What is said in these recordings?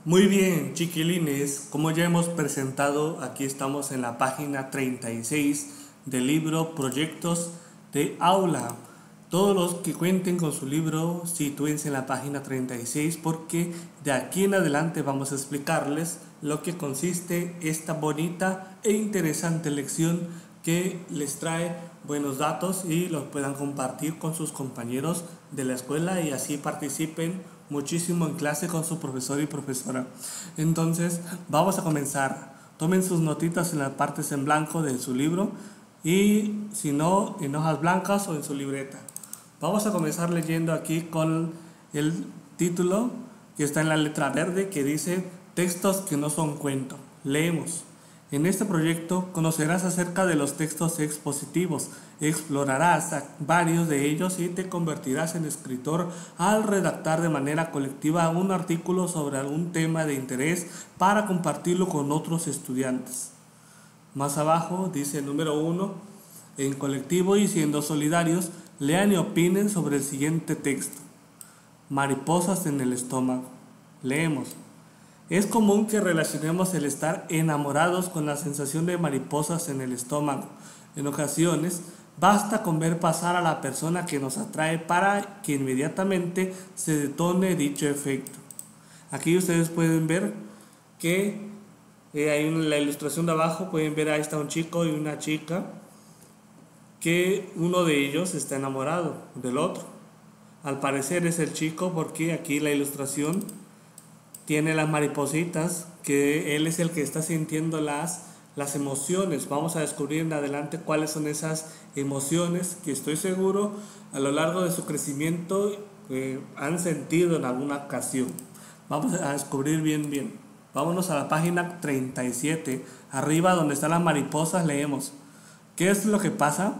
Muy bien, chiquilines, como ya hemos presentado, aquí estamos en la página 36 del libro Proyectos de Aula. Todos los que cuenten con su libro, sitúense en la página 36 porque de aquí en adelante vamos a explicarles lo que consiste esta bonita e interesante lección que les trae buenos datos y los puedan compartir con sus compañeros de la escuela y así participen muchísimo en clase con su profesor y profesora. Entonces, vamos a comenzar. Tomen sus notitas en las partes en blanco de su libro y si no, en hojas blancas o en su libreta. Vamos a comenzar leyendo aquí con el título que está en la letra verde que dice textos que no son cuento. Leemos. En este proyecto conocerás acerca de los textos expositivos, explorarás varios de ellos y te convertirás en escritor al redactar de manera colectiva un artículo sobre algún tema de interés para compartirlo con otros estudiantes. Más abajo dice el número 1, en colectivo y siendo solidarios, lean y opinen sobre el siguiente texto. Mariposas en el estómago. Leemos. Es común que relacionemos el estar enamorados con la sensación de mariposas en el estómago. En ocasiones, basta con ver pasar a la persona que nos atrae para que inmediatamente se detone dicho efecto. Aquí ustedes pueden ver que ahí en la ilustración de abajo pueden ver ahí está un chico y una chica que uno de ellos está enamorado del otro. Al parecer es el chico porque aquí la ilustración tiene las maripositas, que él es el que está sintiendo las emociones. Vamos a descubrir en adelante cuáles son esas emociones que estoy seguro a lo largo de su crecimiento han sentido en alguna ocasión. Vamos a descubrir bien. Vámonos a la página 37, arriba donde están las mariposas leemos. ¿Qué es lo que pasa?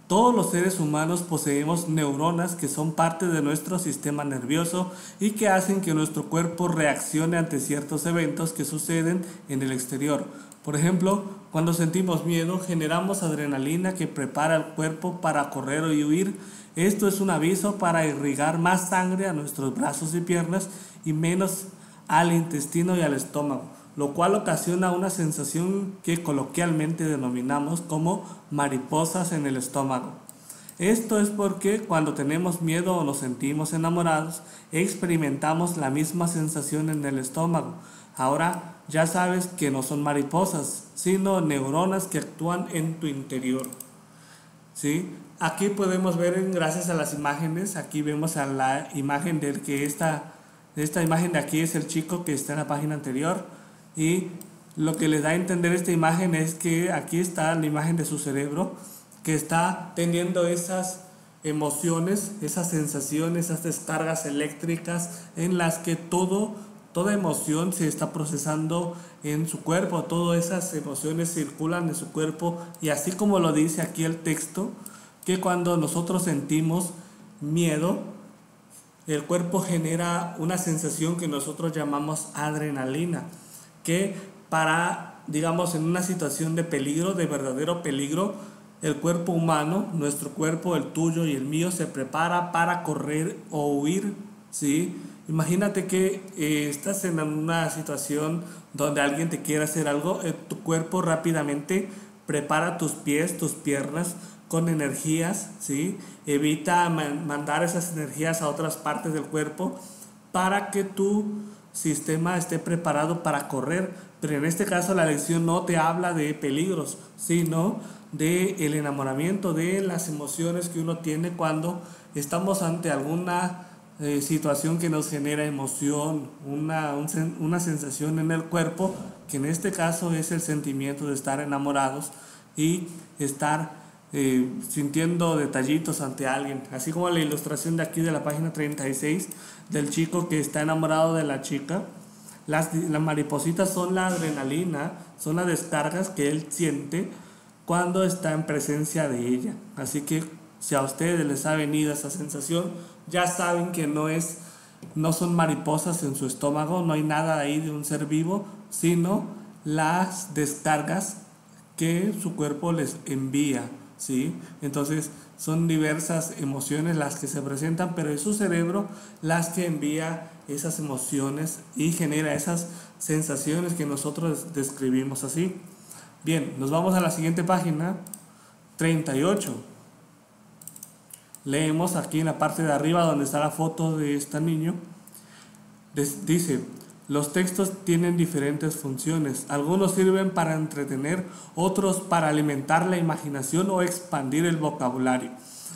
Todos los seres humanos poseemos neuronas que son parte de nuestro sistema nervioso y que hacen que nuestro cuerpo reaccione ante ciertos eventos que suceden en el exterior. Por ejemplo, cuando sentimos miedo, generamos adrenalina que prepara el cuerpo para correr y huir. Esto es un aviso para irrigar más sangre a nuestros brazos y piernas y menos al intestino y al estómago, lo cual ocasiona una sensación que coloquialmente denominamos como mariposas en el estómago. Esto es porque cuando tenemos miedo o nos sentimos enamorados, experimentamos la misma sensación en el estómago. Ahora ya sabes que no son mariposas, sino neuronas que actúan en tu interior. ¿Sí? Aquí podemos ver, gracias a las imágenes, aquí vemos a la imagen del que esta imagen de aquí es el chico que está en la página anterior. Y lo que les da a entender esta imagen es que aquí está la imagen de su cerebro que está teniendo esas emociones, esas sensaciones, esas descargas eléctricas en las que toda emoción se está procesando en su cuerpo, todas esas emociones circulan en su cuerpo y así como lo dice aquí el texto, que cuando nosotros sentimos miedo, el cuerpo genera una sensación que nosotros llamamos adrenalina, que digamos, en una situación de peligro, de verdadero peligro, el cuerpo humano, nuestro cuerpo, el tuyo y el mío, se prepara para correr o huir, ¿sí? Imagínate que estás en una situación donde alguien te quiere hacer algo, tu cuerpo rápidamente prepara tus pies, tus piernas con energías, ¿sí? Evita mandar esas energías a otras partes del cuerpo para que tu sistema esté preparado para correr. Pero en este caso la lección no te habla de peligros, sino de el enamoramiento, de las emociones que uno tiene cuando estamos ante alguna situación que nos genera emoción, una sensación en el cuerpo, que en este caso es el sentimiento de estar enamorados y estar sintiendo detallitos ante alguien, así como la ilustración de aquí de la página 36 del chico que está enamorado de la chica. Las maripositas son la adrenalina, son las descargas que él siente cuando está en presencia de ella. Así que si a ustedes les ha venido esa sensación, ya saben que no son mariposas en su estómago, no hay nada ahí de un ser vivo, sino las descargas que su cuerpo les envía, ¿sí? Entonces son diversas emociones las que se presentan, pero es su cerebro las que envía esas emociones y genera esas sensaciones que nosotros describimos así. Bien, nos vamos a la siguiente página, 38. Leemos aquí en la parte de arriba donde está la foto de este niño. Dice: los textos tienen diferentes funciones. Algunos sirven para entretener, otros para alimentar la imaginación o expandir el vocabulario.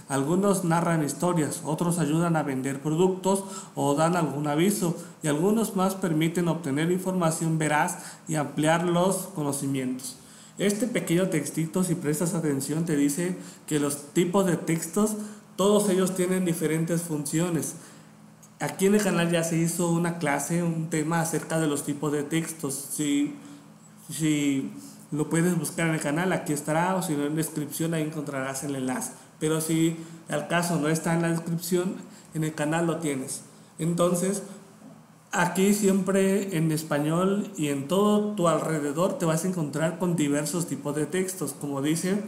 Algunos narran historias, otros ayudan a vender productos o dan algún aviso, y algunos más permiten obtener información veraz y ampliar los conocimientos. Este pequeño textito, si prestas atención, te dice que los tipos de textos, todos ellos tienen diferentes funciones. Aquí en el canal ya se hizo una clase, un tema acerca de los tipos de textos. Si lo puedes buscar en el canal, aquí estará, o si no en la descripción ahí encontrarás el enlace. Pero si al caso no está en la descripción, en el canal lo tienes. Entonces, aquí siempre en español y en todo tu alrededor te vas a encontrar con diversos tipos de textos. Como dice,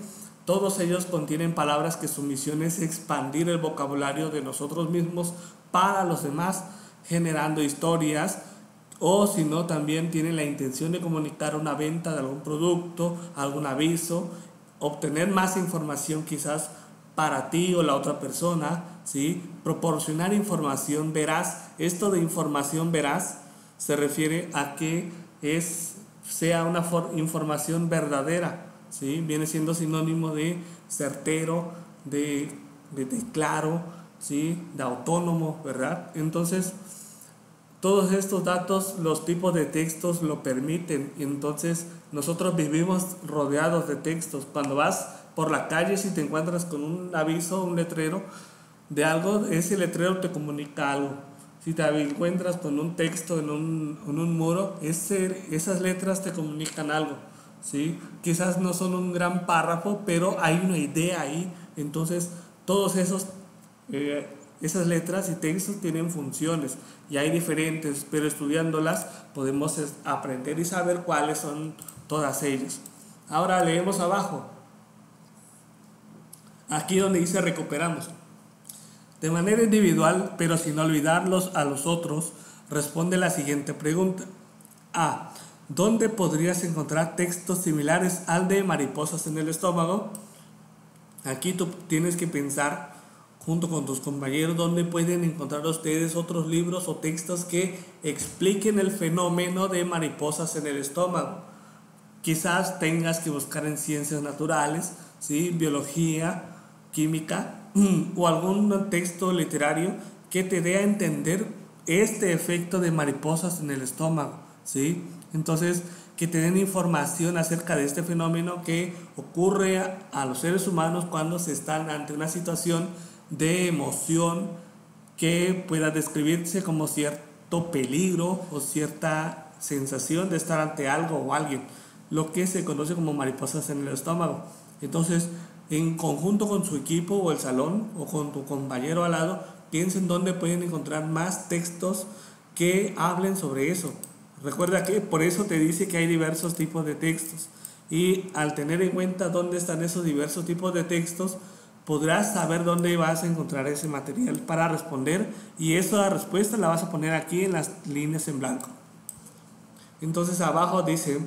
todos ellos contienen palabras que su misión es expandir el vocabulario de nosotros mismos para los demás, generando historias, o si no, también tienen la intención de comunicar una venta de algún producto, algún aviso, obtener más información quizás para ti o la otra persona, ¿sí? Proporcionar información veraz. Esto de información veraz se refiere a que sea una información verdadera, ¿sí? Viene siendo sinónimo de certero, de claro, ¿sí? De autónomo, ¿verdad? Entonces, todos estos datos, los tipos de textos lo permiten. Entonces, nosotros vivimos rodeados de textos. Cuando vas por la calle, si te encuentras con un aviso, un letrero de algo, ese letrero te comunica algo. Si te encuentras con un texto en un muro, esas letras te comunican algo, ¿sí? Quizás no son un gran párrafo, pero hay una idea ahí. Entonces, todos esas letras y textos tienen funciones y hay diferentes, pero estudiándolas podemos aprender y saber cuáles son todas ellas. Ahora leemos abajo, aquí donde dice recuperamos. De manera individual, pero sin olvidarlos a los otros, responde la siguiente pregunta. A. ¿Dónde podrías encontrar textos similares al de mariposas en el estómago? Aquí tú tienes que pensar junto con tus compañeros dónde pueden encontrar ustedes otros libros o textos que expliquen el fenómeno de mariposas en el estómago. Quizás tengas que buscar en ciencias naturales, ¿sí? Biología, química o algún texto literario que te dé a entender este efecto de mariposas en el estómago, ¿sí? Entonces, que te den información acerca de este fenómeno que ocurre a los seres humanos cuando se están ante una situación de emoción que pueda describirse como cierto peligro o cierta sensación de estar ante algo o alguien, lo que se conoce como mariposas en el estómago. Entonces, en conjunto con su equipo o el salón o con tu compañero al lado, piensen dónde pueden encontrar más textos que hablen sobre eso. Recuerda que por eso te dice que hay diversos tipos de textos, y al tener en cuenta dónde están esos diversos tipos de textos, podrás saber dónde vas a encontrar ese material para responder, y esa respuesta la vas a poner aquí en las líneas en blanco. Entonces abajo dice: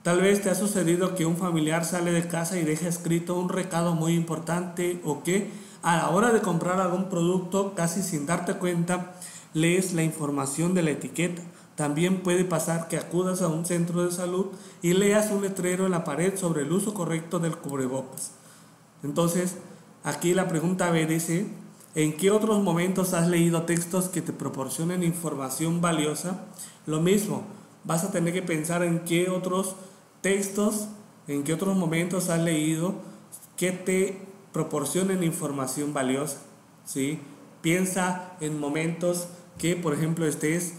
tal vez te ha sucedido que un familiar sale de casa y deja escrito un recado muy importante, o que a la hora de comprar algún producto, casi sin darte cuenta, lees la información de la etiqueta. También puede pasar que acudas a un centro de salud y leas un letrero en la pared sobre el uso correcto del cubrebocas. Entonces, aquí la pregunta B dice: ¿en qué otros momentos has leído textos que te proporcionen información valiosa? Lo mismo, vas a tener que pensar en qué otros textos, en qué otros momentos has leído que te proporcionen información valiosa, ¿sí? Piensa en momentos que, por ejemplo, estés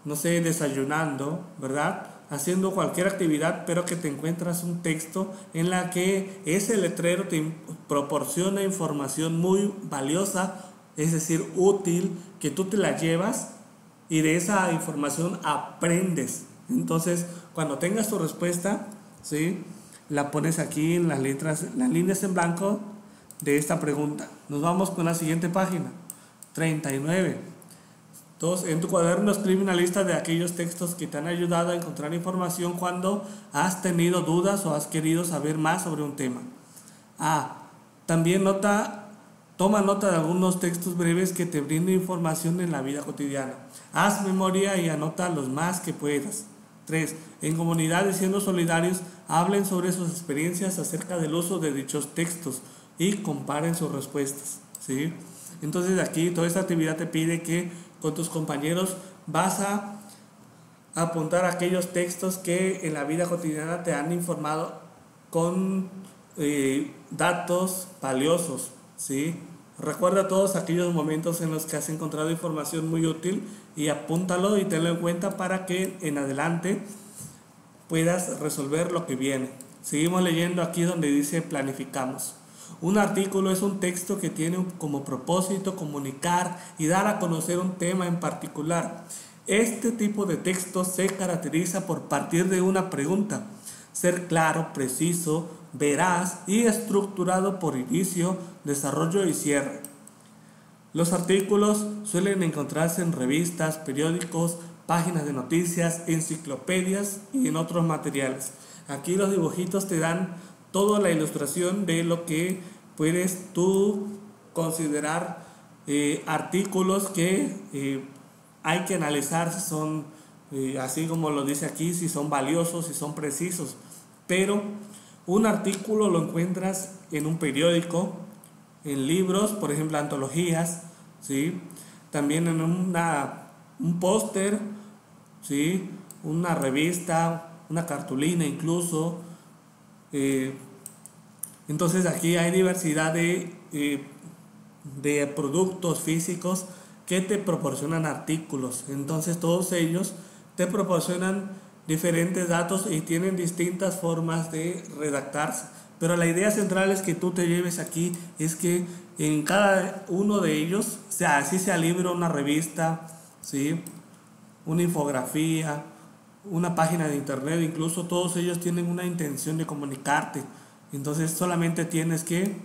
no sé, desayunando, ¿verdad? Haciendo cualquier actividad, pero que te encuentras un texto en la que ese letrero te proporciona información muy valiosa, es decir, útil, que tú te la llevas y de esa información aprendes. Entonces, cuando tengas tu respuesta, ¿sí?, la pones aquí en las letras, las líneas en blanco, de esta pregunta. Nos vamos con la siguiente página, 39. Entonces, en tu cuaderno escribe una lista de aquellos textos que te han ayudado a encontrar información cuando has tenido dudas o has querido saber más sobre un tema. También toma nota de algunos textos breves que te brinden información en la vida cotidiana. Haz memoria y anota los más que puedas. 3. En comunidad y siendo solidarios, hablen sobre sus experiencias acerca del uso de dichos textos y comparen sus respuestas, ¿sí? Entonces aquí toda esta actividad te pide que con tus compañeros vas a apuntar aquellos textos que en la vida cotidiana te han informado con datos valiosos, ¿sí? Recuerda todos aquellos momentos en los que has encontrado información muy útil y apúntalo y tenlo en cuenta para que en adelante puedas resolver lo que viene. Seguimos leyendo aquí donde dice planificamos. Un artículo es un texto que tiene como propósito comunicar y dar a conocer un tema en particular. Este tipo de texto se caracteriza por partir de una pregunta, ser claro, preciso, veraz y estructurado por inicio, desarrollo y cierre. Los artículos suelen encontrarse en revistas, periódicos, páginas de noticias, enciclopedias y en otros materiales. Aquí los dibujitos te dan toda la ilustración de lo que puedes tú considerar artículos que hay que analizar si son, así como lo dice aquí, si son valiosos, si son precisos. Pero un artículo lo encuentras en un periódico, en libros, por ejemplo, antologías, ¿sí? También en un póster, ¿sí? Una revista, una cartulina incluso. Entonces aquí hay diversidad de productos físicos que te proporcionan artículos. Entonces todos ellos te proporcionan diferentes datos y tienen distintas formas de redactarse. Pero la idea central es que tú te lleves aquí, es que en cada uno de ellos, así sea libro, una revista, ¿sí? Una infografía, una página de internet, incluso todos ellos tienen una intención de comunicarte. Entonces solamente tienes que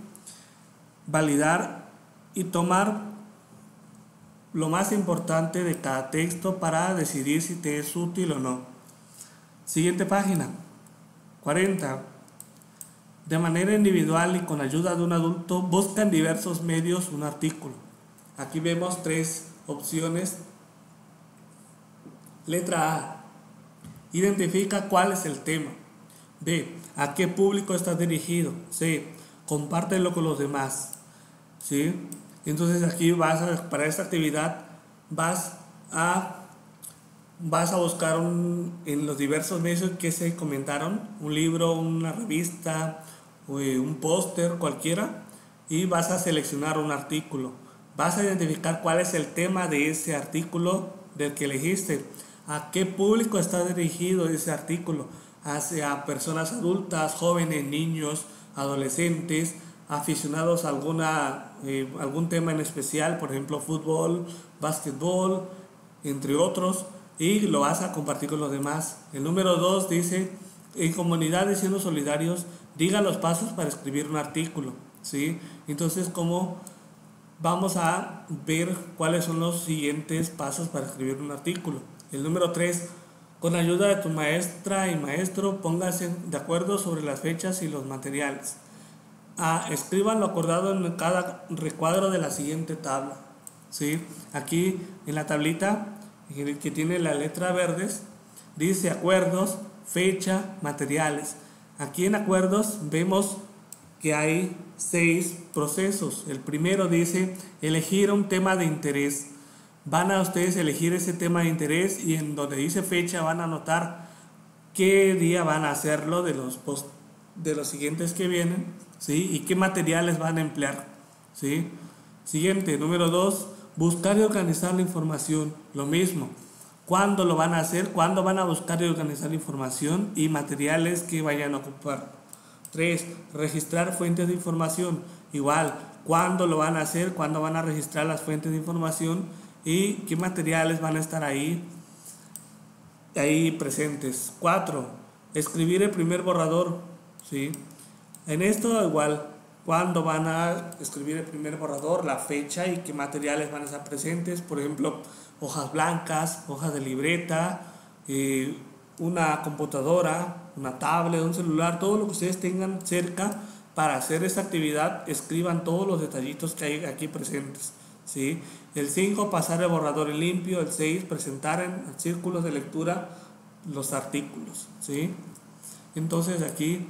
validar y tomar lo más importante de cada texto para decidir si te es útil o no. Siguiente página, 40. De manera individual y con ayuda de un adulto, busca en diversos medios un artículo. Aquí vemos 3 opciones. Letra A. Identifica cuál es el tema. B. ¿A qué público está dirigido? C. Compártelo con los demás. ¿Sí? Entonces aquí para esta actividad vas a buscar en los diversos medios que se comentaron, un libro, una revista, un póster, cualquiera, y vas a seleccionar un artículo. Vas a identificar cuál es el tema de ese artículo del que elegiste. ¿A qué público está dirigido ese artículo? Hacia personas adultas, jóvenes, niños, adolescentes, aficionados a algún tema en especial, por ejemplo fútbol, básquetbol, entre otros, y lo vas a compartir con los demás. El número 2 dice, en comunidad y siendo solidarios, diga los pasos para escribir un artículo, ¿sí? Entonces, ¿cómo vamos a ver cuáles son los siguientes pasos para escribir un artículo? El número 3, con ayuda de tu maestra y maestro, pónganse de acuerdo sobre las fechas y los materiales. Escriban lo acordado en cada recuadro de la siguiente tabla, ¿sí? Aquí en la tablita que tiene la letra verdes, dice acuerdos, fecha, materiales. Aquí en acuerdos vemos que hay 6 procesos. El primero dice elegir un tema de interés. Van a ustedes elegir ese tema de interés y en donde dice fecha van a anotar qué día van a hacerlo de los siguientes que vienen, ¿sí? Y qué materiales van a emplear, ¿sí? Siguiente, número 2, buscar y organizar la información. Lo mismo, ¿cuándo lo van a hacer? ¿Cuándo van a buscar y organizar la información y materiales que vayan a ocupar? 3, registrar fuentes de información. Igual, ¿cuándo lo van a hacer? ¿Cuándo van a registrar las fuentes de información? ¿Y qué materiales van a estar ahí presentes? 4, escribir el primer borrador, ¿sí? En esto igual, cuándo van a escribir el primer borrador, la fecha y qué materiales van a estar presentes, por ejemplo, hojas blancas, hojas de libreta, una computadora, una tablet, un celular, todo lo que ustedes tengan cerca para hacer esta actividad, escriban todos los detallitos que hay aquí presentes, ¿sí? El 5, pasar el borrador en limpio. El 6, presentar en círculos de lectura los artículos, ¿sí? Entonces aquí,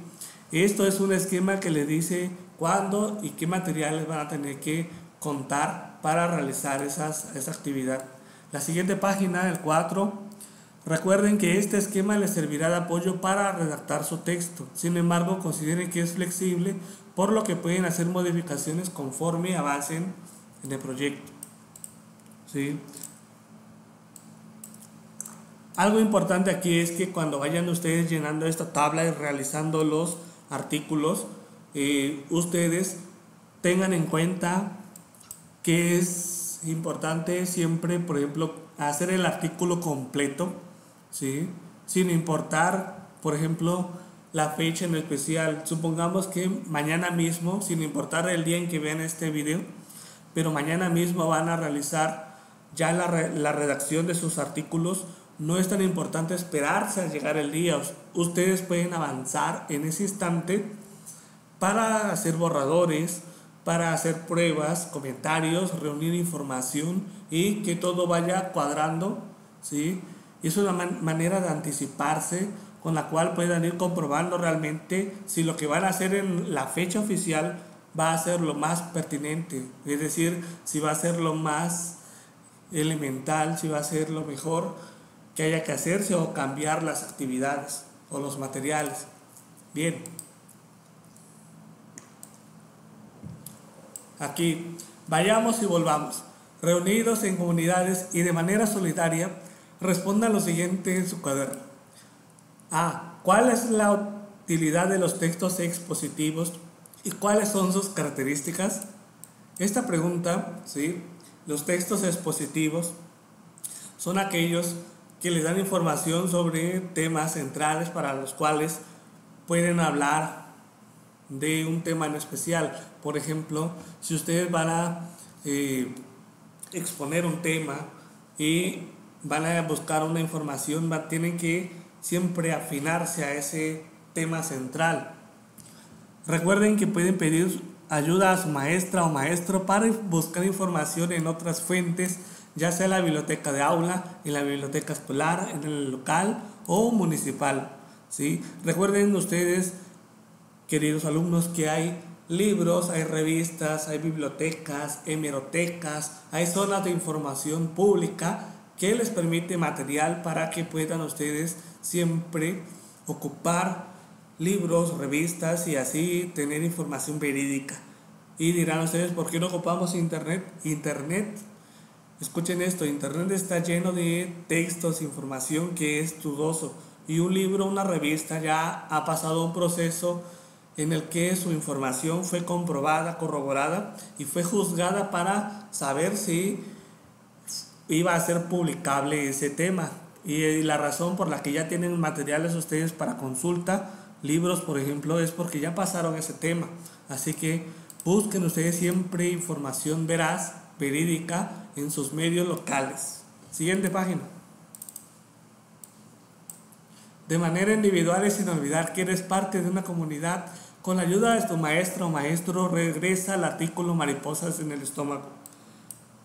esto es un esquema que les dice cuándo y qué materiales van a tener que contar para realizar esa actividad. La siguiente página, el 4, recuerden que este esquema les servirá de apoyo para redactar su texto. Sin embargo, consideren que es flexible, por lo que pueden hacer modificaciones conforme avancen en el proyecto, ¿sí? Algo importante aquí es que cuando vayan ustedes llenando esta tabla y realizando los artículos, ustedes tengan en cuenta que es importante siempre, por ejemplo, hacer el artículo completo, ¿sí? Sin importar, por ejemplo, la fecha en especial. Supongamos que mañana mismo, sin importar el día en que vean este video, pero mañana mismo van a realizar ya la redacción de sus artículos. No es tan importante esperarse a llegar el día. Ustedes pueden avanzar en ese instante para hacer borradores, para hacer pruebas, comentarios, reunir información y que todo vaya cuadrando, ¿sí? Y es una manera de anticiparse con la cual puedan ir comprobando realmente si lo que van a hacer en la fecha oficial va a ser lo más pertinente, es decir, si va a ser lo más elemental, si va a ser lo mejor que haya que hacerse o cambiar las actividades o los materiales. Bien. Aquí, vayamos y volvamos. Reunidos en comunidades y de manera solidaria, respondan lo siguiente en su cuaderno. A. ¿Cuál es la utilidad de los textos expositivos y cuáles son sus características? Esta pregunta, ¿sí? Los textos expositivos son aquellos que les dan información sobre temas centrales para los cuales pueden hablar de un tema en especial. Por ejemplo, si ustedes van a exponer un tema y van a buscar una información, tienen que siempre afinarse a ese tema central. Recuerden que pueden pedir ayuda a su maestra o maestro para buscar información en otras fuentes, ya sea en la biblioteca de aula, en la biblioteca escolar, en el local o municipal, ¿sí? Recuerden ustedes, queridos alumnos, que hay libros, hay revistas, hay bibliotecas, hemerotecas, hay zonas de información pública que les permite material para que puedan ustedes siempre ocupar libros, revistas y así tener información verídica. Y dirán ustedes, ¿por qué no ocupamos internet? Escuchen esto, internet está lleno de textos, información que es dudoso, y un libro, una revista ya ha pasado un proceso en el que su información fue comprobada, corroborada y fue juzgada para saber si iba a ser publicable ese tema. Y la razón por la que ya tienen materiales ustedes para consulta, libros por ejemplo, es porque ya pasaron ese tema. Así que busquen ustedes siempre información veraz, verídica en sus medios locales. Siguiente página. De manera individual y sin olvidar que eres parte de una comunidad, con la ayuda de tu maestra o maestro, regresa al artículo mariposas en el estómago.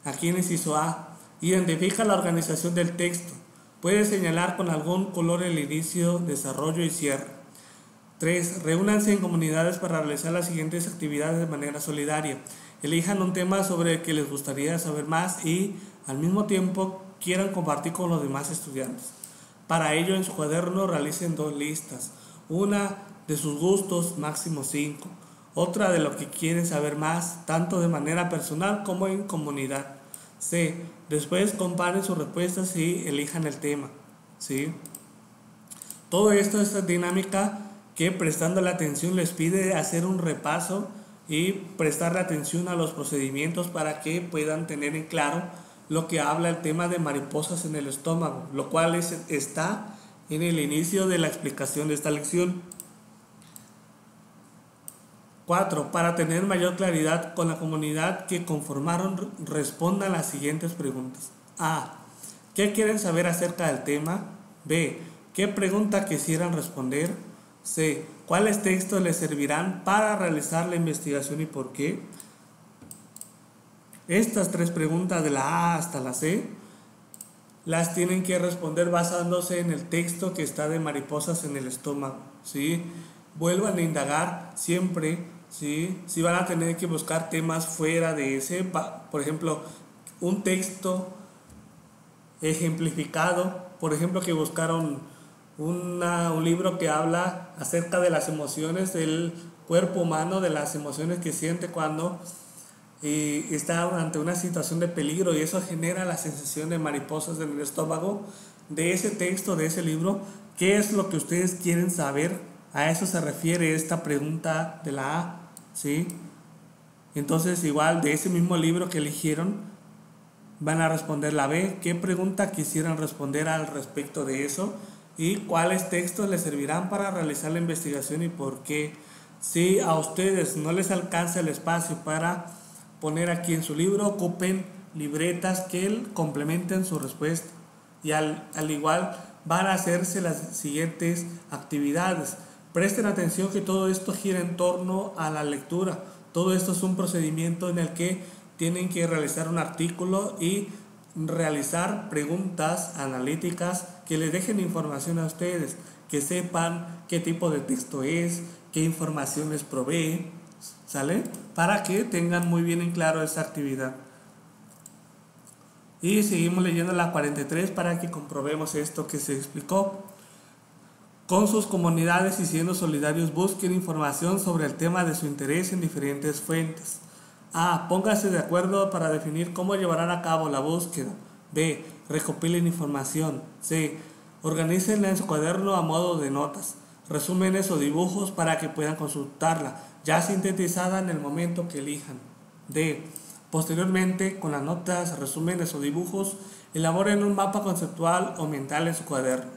Aquí en inciso A, identifica la organización del texto. Puedes señalar con algún color el inicio, desarrollo y cierre. 3. Reúnanse en comunidades para realizar las siguientes actividades de manera solidaria. Elijan un tema sobre el que les gustaría saber más y al mismo tiempo quieran compartir con los demás estudiantes. Para ello, en su cuaderno realicen 2 listas. Una de sus gustos, máximo 5. Otra de lo que quieren saber más, tanto de manera personal como en comunidad. C. Después comparen sus respuestas y elijan el tema, ¿sí? Todo esto es dinámica que, prestando la atención, les pide hacer un repaso y prestarle atención a los procedimientos para que puedan tener en claro lo que habla el tema de mariposas en el estómago, lo cual está en el inicio de la explicación de esta lección. 4. Para tener mayor claridad con la comunidad que conformaron, respondan las siguientes preguntas. A. ¿Qué quieren saber acerca del tema? B. ¿Qué pregunta quisieran responder? C. ¿Cuáles textos les servirán para realizar la investigación y por qué? Estas 3 preguntas de la A hasta la C las tienen que responder basándose en el texto que está de Mariposas en el estómago, ¿sí? Vuelvan a indagar siempre, ¿sí? Si van a tener que buscar temas fuera de ese, por ejemplo, un texto ejemplificado, por ejemplo, que buscaron un libro que habla acerca de las emociones del cuerpo humano, de las emociones que siente cuando está ante una situación de peligro, y eso genera la sensación de mariposas en el estómago. De ese texto, de ese libro, ¿qué es lo que ustedes quieren saber? A eso se refiere esta pregunta de la A, ¿sí? Entonces, igual, de ese mismo libro que eligieron, van a responder la B. ¿Qué pregunta quisieran responder al respecto de eso? Y cuáles textos les servirán para realizar la investigación y por qué. Si a ustedes no les alcanza el espacio para poner aquí en su libro, ocupen libretas que complementen su respuesta. Y al igual van a hacerse las siguientes actividades. Presten atención que todo esto gira en torno a la lectura. Todo esto es un procedimiento en el que tienen que realizar un artículo y realizar preguntas analíticas que les dejen información a ustedes, que sepan qué tipo de texto es, qué información les provee, ¿sale? Para que tengan muy bien en claro esta actividad. Y seguimos leyendo la 43 para que comprobemos esto que se explicó. Con sus comunidades y siendo solidarios, busquen información sobre el tema de su interés en diferentes fuentes. A. Pónganse de acuerdo para definir cómo llevarán a cabo la búsqueda. B. Recopilen información. C. Organícenla en su cuaderno a modo de notas, resúmenes o dibujos para que puedan consultarla, ya sintetizada en el momento que elijan. D. Posteriormente, con las notas, resúmenes o dibujos, elaboren un mapa conceptual o mental en su cuaderno.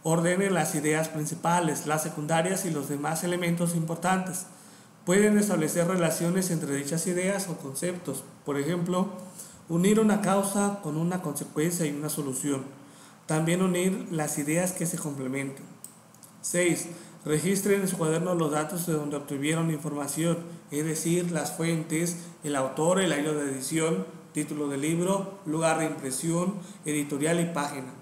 Ordenen las ideas principales, las secundarias y los demás elementos importantes. Pueden establecer relaciones entre dichas ideas o conceptos. Por ejemplo, unir una causa con una consecuencia y una solución. También unir las ideas que se complementen. 6. Registren en su cuaderno los datos de donde obtuvieron información, es decir, las fuentes, el autor, el año de edición, título del libro, lugar de impresión, editorial y página.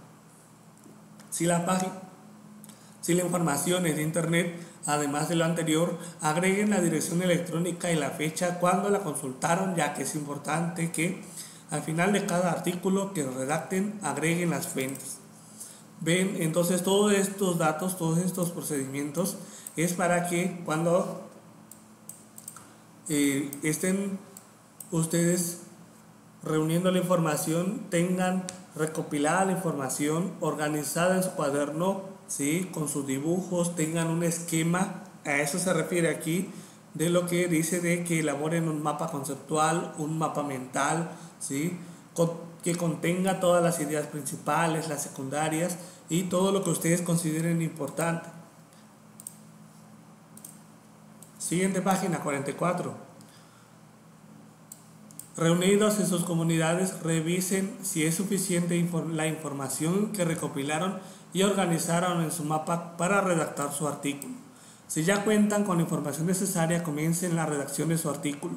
Si la información es de internet, además de lo anterior, agreguen la dirección electrónica y la fecha cuando la consultaron, ya que es importante que al final de cada artículo que redacten agreguen las fuentes. Ven, entonces todos estos datos, todos estos procedimientos es para que cuando estén ustedes reuniendo la información, tengan recopilada la información, organizada en su cuaderno, ¿sí? Con sus dibujos, tengan un esquema. A eso se refiere aquí, de lo que dice de que elaboren un mapa conceptual, un mapa mental, ¿sí? Que contenga todas las ideas principales, las secundarias y todo lo que ustedes consideren importante. Siguiente página, 44. Reunidos en sus comunidades, revisen si es suficiente la información que recopilaron y organizaron en su mapa para redactar su artículo. Si ya cuentan con la información necesaria, comiencen la redacción de su artículo.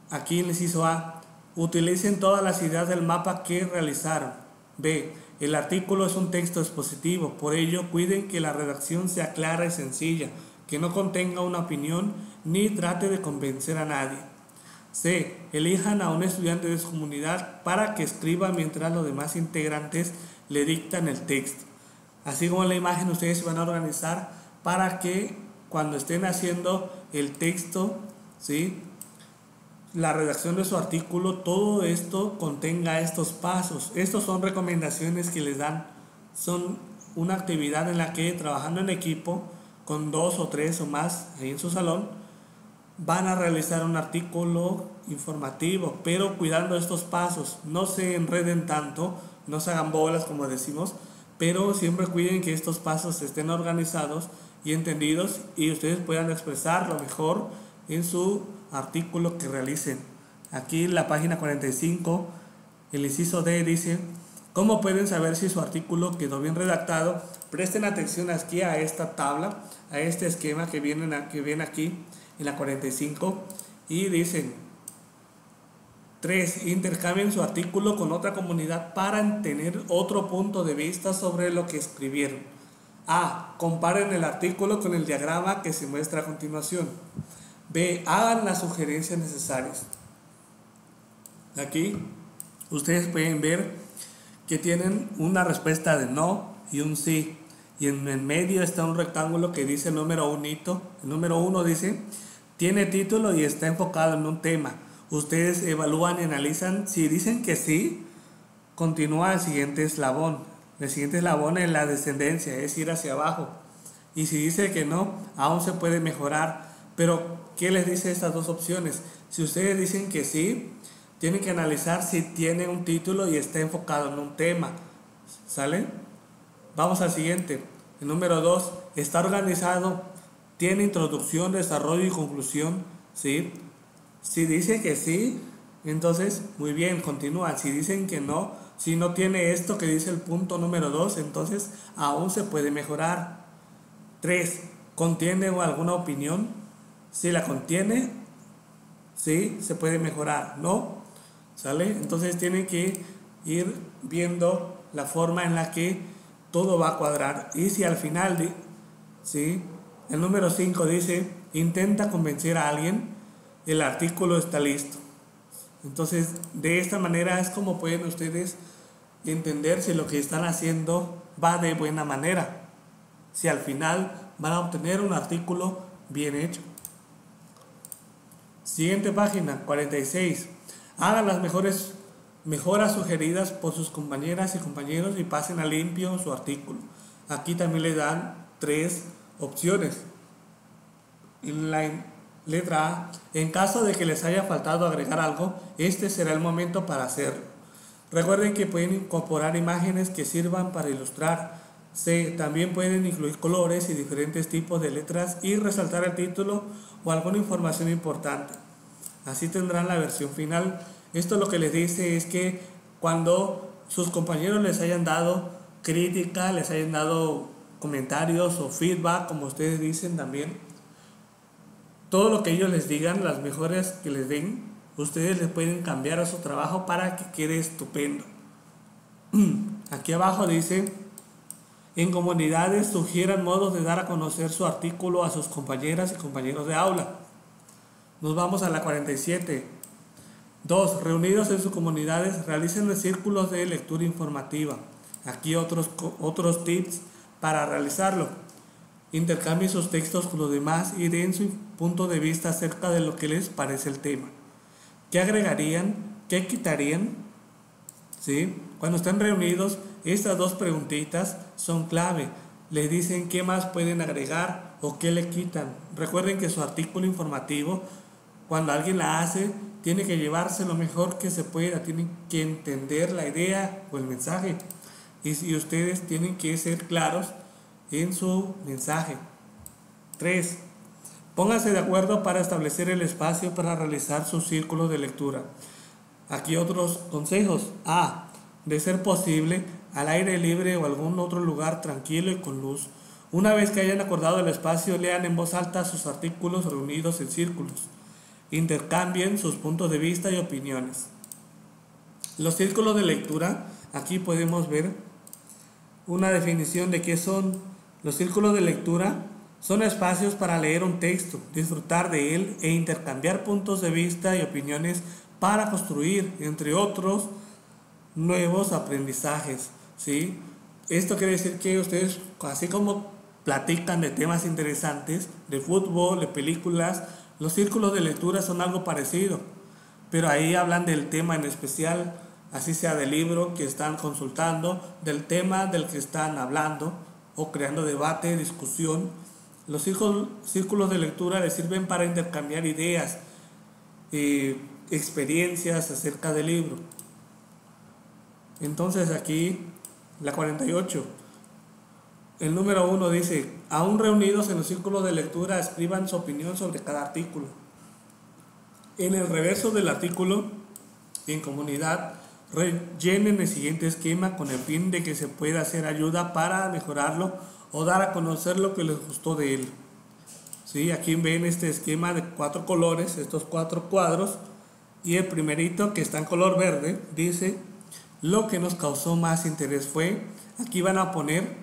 Aquí en el inciso A, utilicen todas las ideas del mapa que realizaron. B. El artículo es un texto expositivo, por ello cuiden que la redacción sea clara y sencilla, que no contenga una opinión ni trate de convencer a nadie. C. Elijan a un estudiante de su comunidad para que escriba mientras los demás integrantes le dictan el texto. Así como en la imagen, ustedes se van a organizar para que cuando estén haciendo el texto, ¿sí?, la redacción de su artículo, todo esto contenga estos pasos. Estos son recomendaciones que les dan. Son una actividad en la que, trabajando en equipo, con 2 o 3 o más ahí en su salón, van a realizar un artículo informativo, pero cuidando estos pasos. No se enreden tanto, no se hagan bolas como decimos, pero siempre cuiden que estos pasos estén organizados y entendidos y ustedes puedan expresar lo mejor en su artículo que realicen. Aquí en la página 45, el inciso D dice: ¿cómo pueden saber si su artículo quedó bien redactado? Presten atención aquí a esta tabla, a este esquema que viene aquí en la 45 y dicen: 3. Intercambien su artículo con otra comunidad para tener otro punto de vista sobre lo que escribieron. A. Comparen el artículo con el diagrama que se muestra a continuación. B. Hagan las sugerencias necesarias. Aquí ustedes pueden ver que tienen una respuesta de no y un sí. Y en el medio está un rectángulo que dice el número 1. El número 1 dice: tiene título y está enfocado en un tema. Ustedes evalúan y analizan. Si dicen que sí, continúa el siguiente eslabón. El siguiente eslabón es la descendencia, es ir hacia abajo. Y si dice que no, aún se puede mejorar. Pero, ¿qué les dice estas dos opciones? Si ustedes dicen que sí, tienen que analizar si tiene un título y está enfocado en un tema. ¿Sale? Vamos al siguiente. El número 2, está organizado, tiene introducción, desarrollo y conclusión. ¿Sí? Si dice que sí, entonces muy bien, continúa. Si dicen que no, si no tiene esto que dice el punto número 2, entonces aún se puede mejorar. 3. ¿Contiene alguna opinión? Si la contiene, sí, se puede mejorar. ¿No? ¿Sale? Entonces tienen que ir viendo la forma en la que todo va a cuadrar. Y si al final, ¿sí? El número 5 dice: intenta convencer a alguien, el artículo está listo. Entonces, de esta manera es como pueden ustedes entender si lo que están haciendo va de buena manera, si al final van a obtener un artículo bien hecho. Siguiente página, 46. Hagan las mejoras sugeridas por sus compañeras y compañeros y pasen a limpio su artículo. Aquí también le dan 3 opciones. En la letra A: en caso de que les haya faltado agregar algo, este será el momento para hacerlo. Recuerden que pueden incorporar imágenes que sirvan para ilustrar. C. También pueden incluir colores y diferentes tipos de letras y resaltar el título o alguna información importante. Así tendrán la versión final. Esto lo que les dice es que cuando sus compañeros les hayan dado crítica, les hayan dado comentarios o feedback, como ustedes dicen también, todo lo que ellos les digan, las mejoras que les den, ustedes les pueden cambiar a su trabajo para que quede estupendo. Aquí abajo dice: en comunidades sugieran modos de dar a conocer su artículo a sus compañeras y compañeros de aula. Nos vamos a la 47. 2. Reunidos en sus comunidades, realicen círculos de lectura informativa. Aquí otros tips para realizarlo. Intercambien sus textos con los demás y den su punto de vista acerca de lo que les parece el tema. ¿Qué agregarían? ¿Qué quitarían? ¿Sí? Cuando estén reunidos, estas 2 preguntitas son clave. Les dicen qué más pueden agregar o qué le quitan. Recuerden que su artículo informativo, cuando alguien la hace, tiene que llevarse lo mejor que se pueda, tienen que entender la idea o el mensaje. Y ustedes tienen que ser claros en su mensaje. 3. Pónganse de acuerdo para establecer el espacio para realizar sus círculos de lectura. Aquí otros consejos. A. De ser posible, al aire libre o algún otro lugar tranquilo y con luz. Una vez que hayan acordado el espacio, lean en voz alta sus artículos reunidos en círculos. Intercambien sus puntos de vista y opiniones. Los círculos de lectura, aquí podemos ver una definición de qué son. Los círculos de lectura son espacios para leer un texto, disfrutar de él e intercambiar puntos de vista y opiniones para construir, entre otros, nuevos aprendizajes. ¿Sí? Esto quiere decir que ustedes, así como platican de temas interesantes, de fútbol, de películas, los círculos de lectura son algo parecido, pero ahí hablan del tema en especial, así sea del libro que están consultando, del tema del que están hablando o creando debate, discusión. Los círculos de lectura les sirven para intercambiar ideas, experiencias acerca del libro. Entonces aquí la 48. El número 1 dice, aún reunidos en los círculos de lectura, escriban su opinión sobre cada artículo. En el reverso del artículo, en comunidad, rellenen el siguiente esquema con el fin de que se pueda hacer ayuda para mejorarlo o dar a conocer lo que les gustó de él. ¿Sí? Aquí ven este esquema de 4 colores, estos 4 cuadros, y el primerito, que está en color verde, dice lo que nos causó más interés fue. Aquí van a poner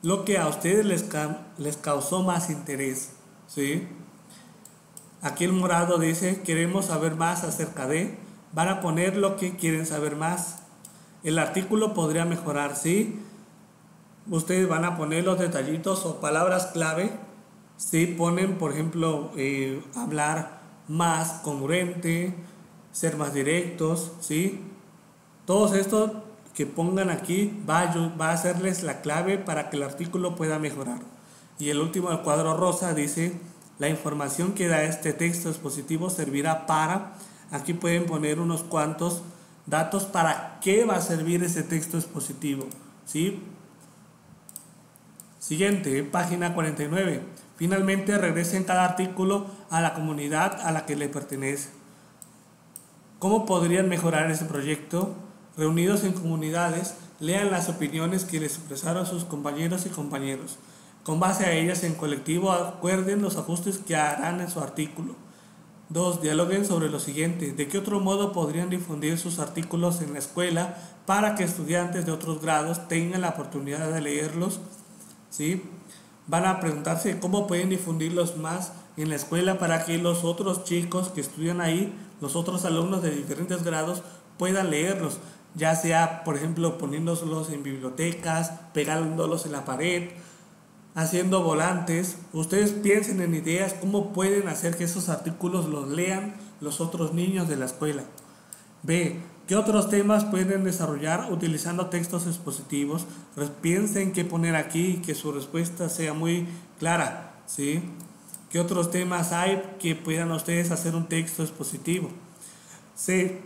lo que a ustedes les causó más interés, ¿sí? Aquí el morado dice queremos saber más acerca de. Van a poner lo que quieren saber más. El artículo podría mejorar, ¿sí? Ustedes van a poner los detallitos o palabras clave. Si ponen, por ejemplo, hablar más congruente, ser más directos, ¿sí? Todos estos que pongan aquí va a hacerles la clave para que el artículo pueda mejorar. Y el último, el cuadro rosa, dice la información que da este texto expositivo servirá para. Aquí pueden poner unos cuantos datos para qué va a servir ese texto expositivo, ¿sí? Siguiente, página 49. Finalmente regresen cada artículo a la comunidad a la que le pertenece. ¿Cómo podrían mejorar ese proyecto? Reunidos en comunidades, lean las opiniones que les expresaron sus compañeros y compañeros. Con base a ellas en colectivo, acuerden los ajustes que harán en su artículo. 2. Dialoguen sobre lo siguiente. ¿De qué otro modo podrían difundir sus artículos en la escuela para que estudiantes de otros grados tengan la oportunidad de leerlos? ¿Sí? Van a preguntarse cómo pueden difundirlos más en la escuela para que los otros chicos que estudian ahí, los otros alumnos de diferentes grados, puedan leerlos, ya sea, por ejemplo, poniéndolos en bibliotecas, pegándolos en la pared, haciendo volantes. Ustedes piensen en ideas cómo pueden hacer que esos artículos los lean los otros niños de la escuela. B. ¿Qué otros temas pueden desarrollar utilizando textos expositivos? Piensen qué poner aquí y que su respuesta sea muy clara, ¿sí? ¿Qué otros temas hay que puedan ustedes hacer un texto expositivo? C.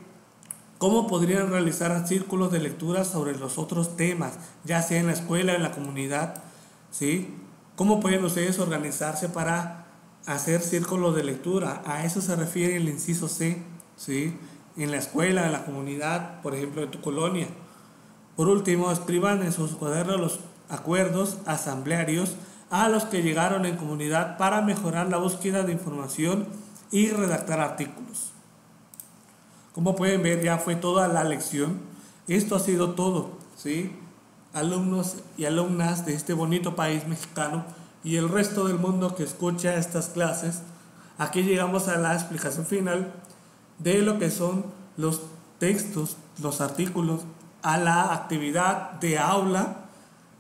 ¿Cómo podrían realizar círculos de lectura sobre los otros temas, ya sea en la escuela o en la comunidad? ¿Sí? ¿Cómo pueden ustedes organizarse para hacer círculos de lectura? A eso se refiere el inciso C, ¿sí? En la escuela, en la comunidad, por ejemplo, en tu colonia. Por último, escriban en sus cuadernos los acuerdos asamblearios a los que llegaron en comunidad para mejorar la búsqueda de información y redactar artículos. Como pueden ver, ya fue toda la lección. Esto ha sido todo, ¿sí? Alumnos y alumnas de este bonito país mexicano y el resto del mundo que escucha estas clases, aquí llegamos a la explicación final de lo que son los textos, los artículos, a la actividad de aula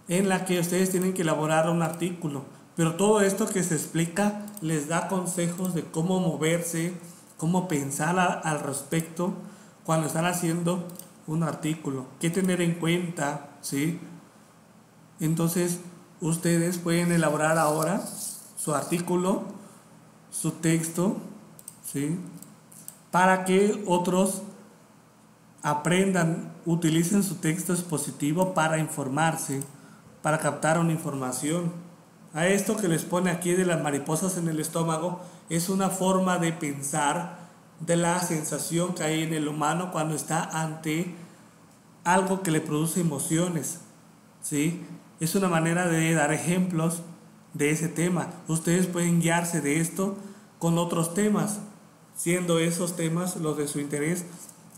en la que ustedes tienen que elaborar un artículo. Pero todo esto que se explica les da consejos de cómo moverse, cómo pensar al respecto cuando están haciendo un artículo, qué tener en cuenta, ¿sí? Entonces, ustedes pueden elaborar ahora su artículo, su texto, ¿sí? Para que otros aprendan, utilicen su texto expositivo para informarse, para captar una información. A esto que les pone aquí de las mariposas en el estómago es una forma de pensar de la sensación que hay en el humano cuando está ante algo que le produce emociones, ¿sí? Es una manera de dar ejemplos de ese tema. Ustedes pueden guiarse de esto con otros temas, siendo esos temas los de su interés,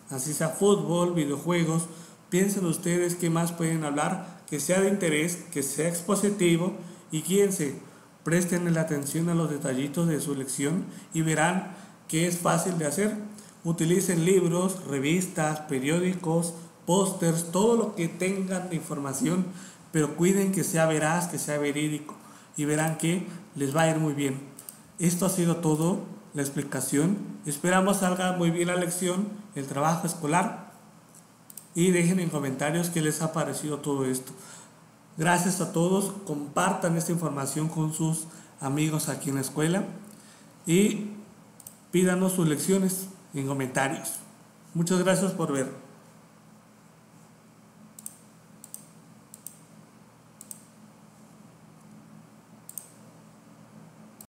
así sea fútbol, videojuegos. Piensen ustedes qué más pueden hablar que sea de interés, que sea expositivo, y guíense, presten la atención a los detallitos de su lección y verán que es fácil de hacer. Utilicen libros, revistas, periódicos, pósters, todo lo que tengan de información, pero cuiden que sea veraz, que sea verídico, y verán que les va a ir muy bien. Esto ha sido todo, la explicación. Esperamos salga muy bien la lección, el trabajo escolar, y dejen en comentarios qué les ha parecido todo esto. Gracias a todos, compartan esta información con sus amigos aquí en la escuela y pídanos sus lecciones en comentarios. Muchas gracias por ver.